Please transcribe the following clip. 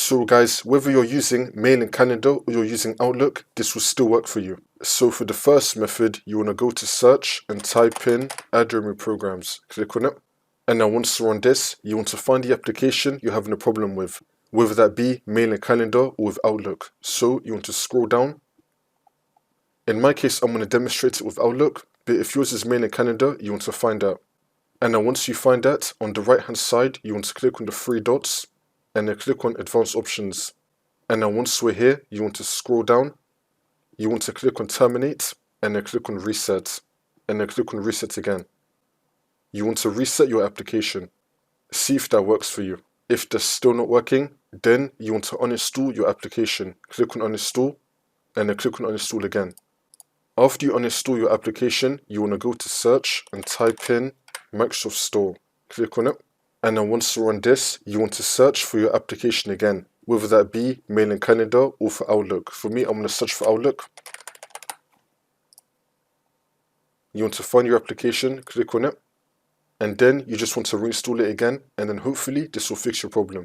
So guys, whether you're using Mail and Calendar or you're using Outlook, this will still work for you. So for the first method, you want to go to search and type in add or remove programs. Click on it. And now once you're on this, you want to find the application you're having a problem with, whether that be Mail and Calendar or with Outlook. So you want to scroll down. In my case, I'm going to demonstrate it with Outlook, but if yours is Mail and Calendar, you want to find out. And now once you find that, on the right hand side, you want to click on the three dots and then click on Advanced Options. And now once we're here, you want to scroll down. You want to click on Terminate and then click on Reset. And then click on Reset again. You want to reset your application. See if that works for you. If that's still not working, then you want to uninstall your application. Click on Uninstall and then click on Uninstall again. After you uninstall your application, you want to go to search and type in Microsoft Store. Click on it. And then once you're on this, you want to search for your application again, whether that be Mail and Calendar or for Outlook. For me, I'm going to search for Outlook. You want to find your application, click on it. And then you just want to reinstall it again, and then hopefully this will fix your problem.